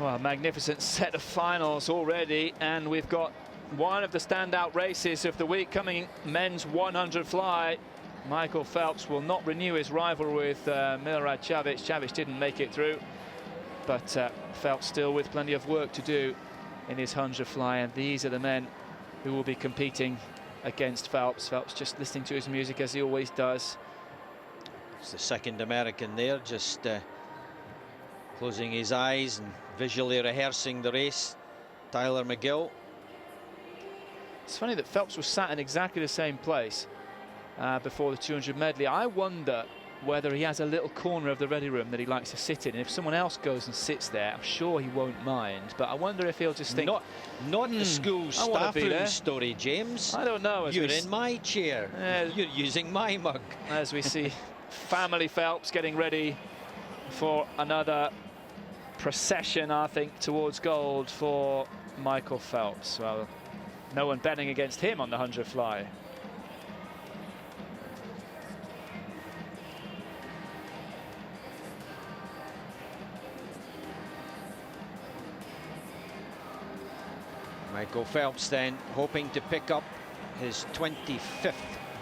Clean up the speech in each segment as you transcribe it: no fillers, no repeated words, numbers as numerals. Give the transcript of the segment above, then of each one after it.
Well, a magnificent set of finals already, and we've got one of the standout races of the week coming, men's 100 fly. Michael Phelps will not renew his rivalry with Milorad Cavic. Cavic didn't make it through, but Phelps still with plenty of work to do in his 100 fly, and these are the men who will be competing against Phelps. Phelps just listening to his music as he always does. It's the second American there, just closing his eyes and visually rehearsing the race. Tyler McGill. It's funny that Phelps was sat in exactly the same place before the 200 medley. I wonder whether he has a little corner of the ready room that he likes to sit in, and if someone else goes and sits there, I'm sure he won't mind, but I wonder if he'll just think, not the school staff room story, James. I don't know. You're in my chair. You're using my mug. As we see family Phelps getting ready for another procession, I think, towards gold for Michael Phelps. Well, no one betting against him on the 100 fly. Michael Phelps then hoping to pick up his 25th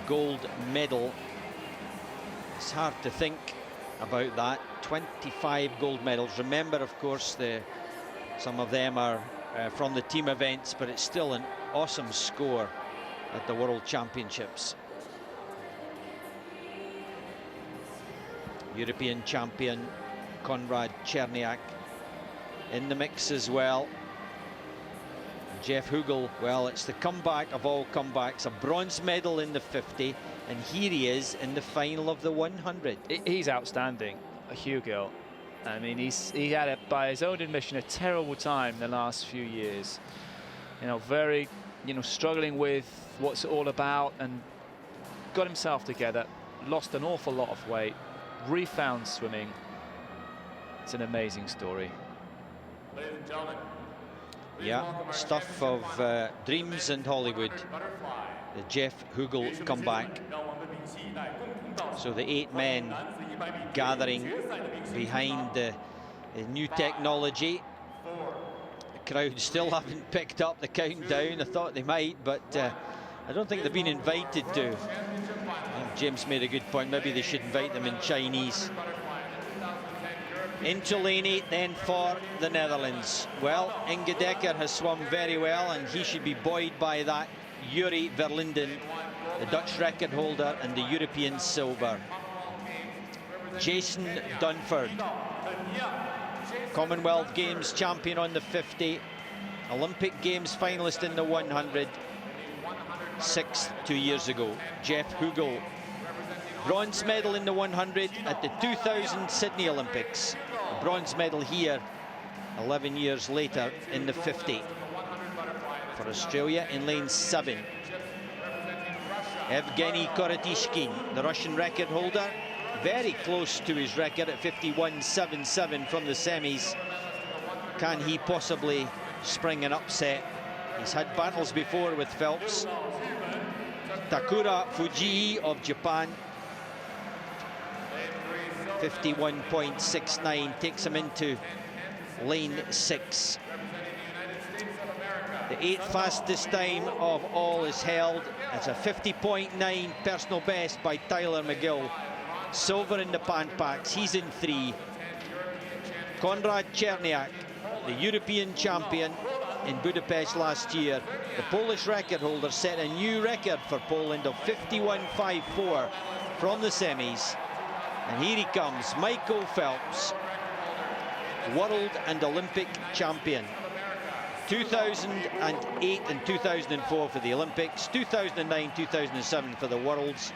gold medal. It's hard to think about that. 25 gold medals. Remember, of course, some of them are from the team events, but it's still an awesome score at the World Championships. European champion Konrad Cherniak in the mix as well. Jeff Hugel, well, it's the comeback of all comebacks, a bronze medal in the 50, and here he is in the final of the 100. He's outstanding, Hugel. I mean, he had, by his own admission, a terrible time the last few years. You know, very, struggling with what's it all about, and got himself together, lost an awful lot of weight, refound swimming. It's an amazing story. Ladies and gentlemen, yeah, stuff of dreams and Hollywood. The Jeff Hugel comeback. So the 8 men gathering behind the new technology. The crowd still haven't picked up the countdown. I thought they might, but I don't think they've been invited to. And James made a good point. Maybe they should invite them in Chinese. Into lane 8 then for the Netherlands. Well, Inge Dekker has swum very well, and he should be buoyed by that. Yuri Verlinden, the Dutch record holder and the European silver. Jason Dunford, Commonwealth Games champion on the 50, Olympic Games finalist in the 100, 6th 2 years ago. Jeff Hugel, bronze medal in the 100 at the 2000 Sydney Olympics. A bronze medal here 11 years later in the 50. For Australia in lane 7. Evgeny Korotishkin, the Russian record holder, very close to his record at 51.77 from the semis. Can he possibly spring an upset? He's had battles before with Phelps. Takura Fujii of Japan, 51.69, takes him into lane 6. The 8th fastest time of all is held. It's a 50.9 personal best by Tyler McGill. Silver in the pan packs, he's in 3. Konrad Cherniak, the European champion in Budapest last year. The Polish record holder set a new record for Poland of 51.54 from the semis. And here he comes, Michael Phelps, world and Olympic champion. 2008 and 2004 for the Olympics, 2009, 2007 for the Worlds,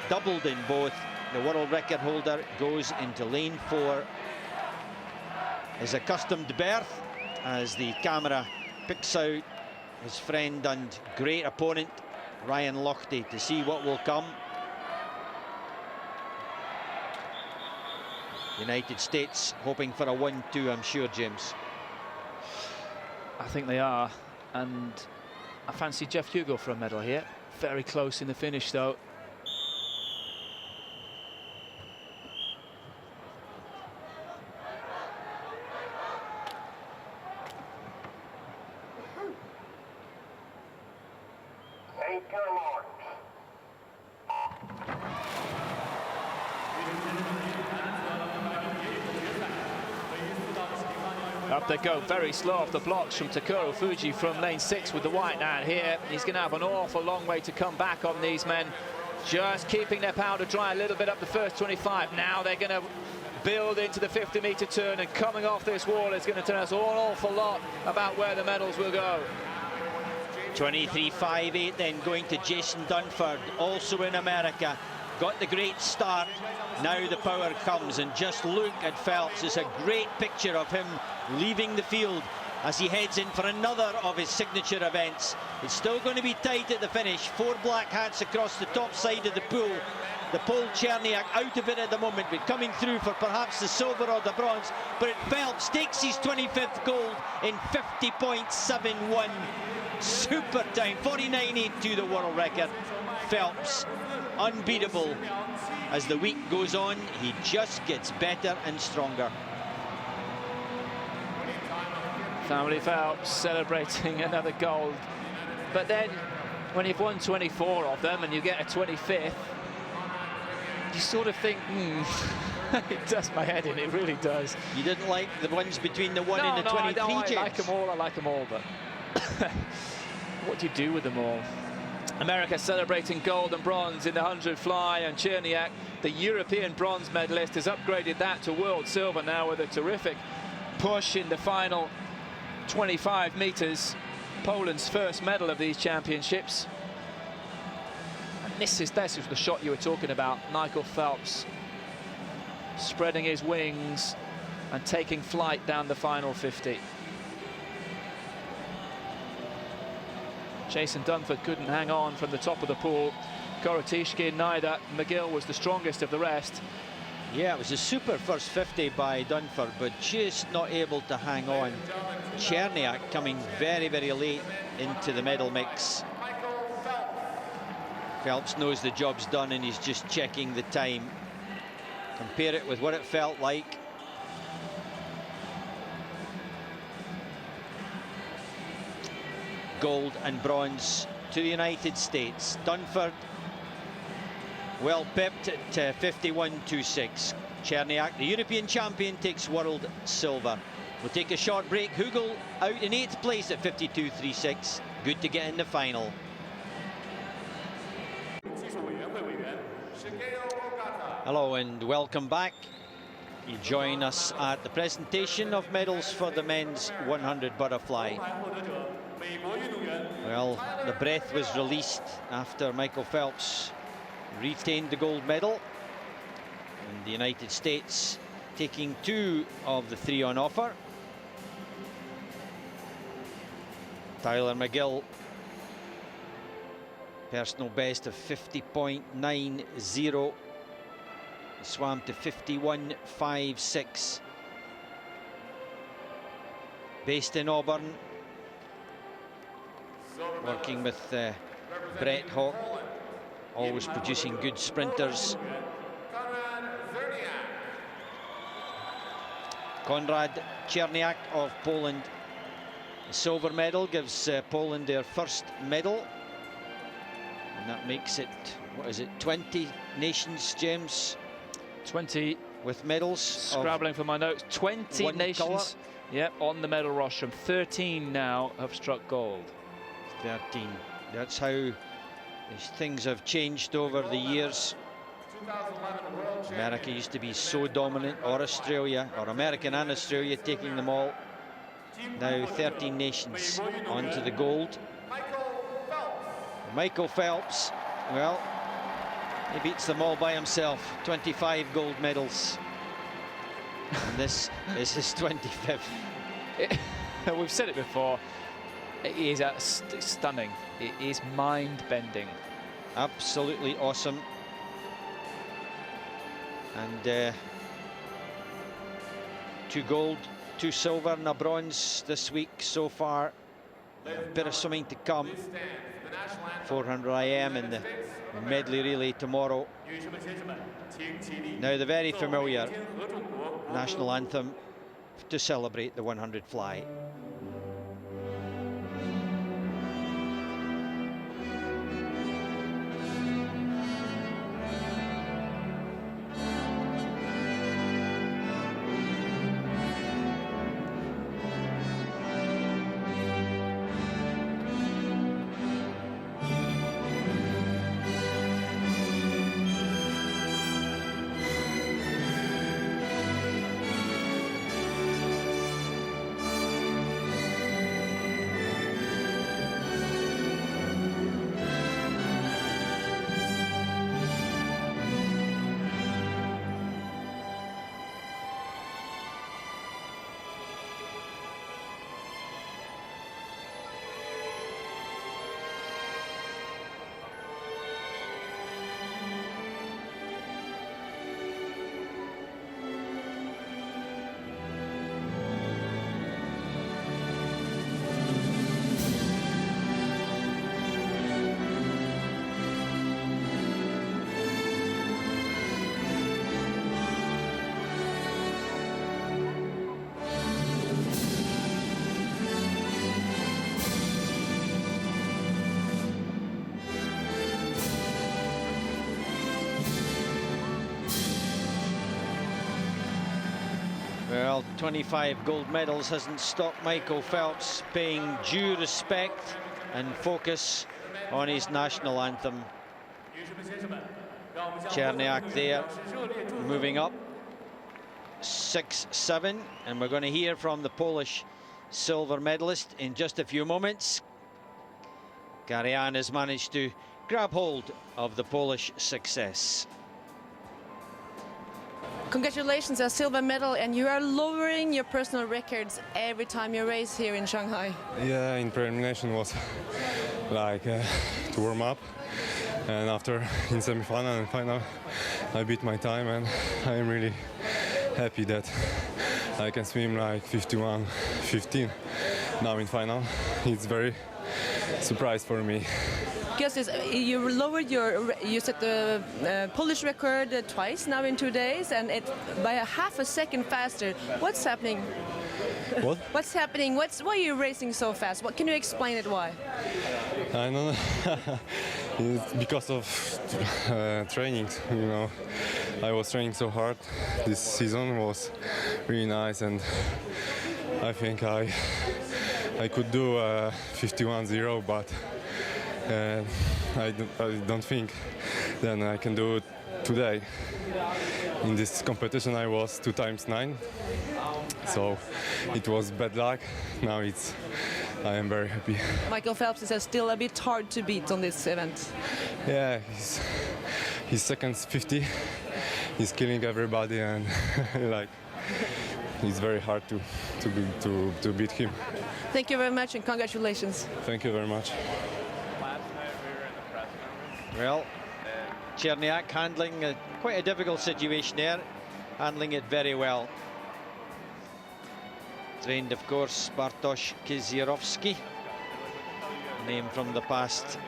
doubled in both. The world record holder goes into lane 4. His accustomed berth as the camera picks out his friend and great opponent, Ryan Lochte, to see what will come. United States hoping for a 1-2, I'm sure, James. I think they are, and I fancy Jeff Hugel for a medal here. Very close in the finish, though. Up they go, very slow off the blocks from Takuro Fuji from lane 6 with the white now here. He's going to have an awful long way to come back on these men. Just keeping their powder dry a little bit up the first 25. Now they're going to build into the 50-meter turn, and coming off this wall is going to tell us an awful lot about where the medals will go. 23.58 then going to Jason Dunford, also in America. Got the great start. Now the power comes, and just look at Phelps. It's a great picture of him leaving the field as he heads in for another of his signature events. It's still going to be tight at the finish. 4 black hats across the top side of the pool. The Pole Cherniak out of it at the moment, but coming through for perhaps the silver or the bronze. But Phelps takes his 25th gold in 50.71. Super time, 49.82 the world record. Phelps, unbeatable. As the week goes on, he just gets better and stronger. Family Phelps celebrating another gold. But then, when you've won 24 of them and you get a 25th, you sort of think, it does my head in, it really does. You didn't like the ones between the 1 and the 23, I James? I like them all, but what do you do with them all? America celebrating gold and bronze in the 100 fly, and Cherniak, the European bronze medalist, has upgraded that to world silver now with a terrific push in the final 25 meters. Poland's first medal of these championships. And this is the shot you were talking about. Michael Phelps spreading his wings and taking flight down the final 50. Jason Dunford couldn't hang on from the top of the pool. Korotishkin neither. McGill was the strongest of the rest. Yeah, it was a super first 50 by Dunford, but just not able to hang on. Cherniak coming very, very late into the medal mix. Phelps knows the job's done and he's just checking the time. Compare it with what it felt like. Gold and bronze to the United States. Dunford well pipped at 51.26. Cherniak, the European champion, takes world silver. We'll take a short break. Hugel out in 8th place at 52.36. Good to get in the final. Hello and welcome back. You join us at the presentation of medals for the men's 100 butterfly. Well, the breath was released after Michael Phelps retained the gold medal. And the United States taking 2 of the 3 on offer. Tyler McGill, personal best of 50.90. Swam to 51.56. Based in Auburn. Working with Brett Hawk, always producing good sprinters. Konrad Cherniak of Poland. The silver medal gives Poland their first medal. And that makes it, what is it, 20 nations, James? 20 with medals. Scrabbling for my notes. 20 nations. Colour. Yep, on the medal rostrum. 13 now have struck gold. 13. That's how things have changed over the years. America used to be so dominant, or Australia, or American and Australia taking them all. Now 13 nations onto the gold. Michael Phelps, well, he beats them all by himself. 25 gold medals. And this is his 25th. We've said it before. It is stunning. It is mind-bending. Absolutely awesome. And 2 gold, 2 silver and a bronze this week so far. A bit of something to come. 400 IM and the medley relay tomorrow. Now the very familiar national anthem to celebrate the 100 fly. Well, 25 gold medals hasn't stopped Michael Phelps paying due respect and focus on his national anthem. Cherniak there, moving up 6-7, and we're going to hear from the Polish silver medalist in just a few moments. Garian has managed to grab hold of the Polish success. Congratulations, a silver medal, and you are lowering your personal records every time you race here in Shanghai. Yeah, in prelimination was like to warm up, and after in semi-final and final I beat my time, and I'm really happy that I can swim like 51:15 now in final. It's very surprise for me. Because you lowered you set the Polish record twice now in 2 days, and it by a half a second faster. What's happening? What? What's happening? Why are you racing so fast? What can you explain it? Why? I don't know. It's because of training. You know, I was training so hard. This season was really nice, and I think I could do 51.0, but I don't think then I can do it today. In this competition I was 2 times 9, so it was bad luck. Now I am very happy. Michael Phelps is still a bit hard to beat on this event. Yeah, his seconds 50. He's killing everybody, and like it's very hard to beat him. Thank you very much, and congratulations. Thank you very much. Well, Cherniak handling quite a difficult situation there, handling it very well. Trained, of course, Bartosz Kizierowski, name from the past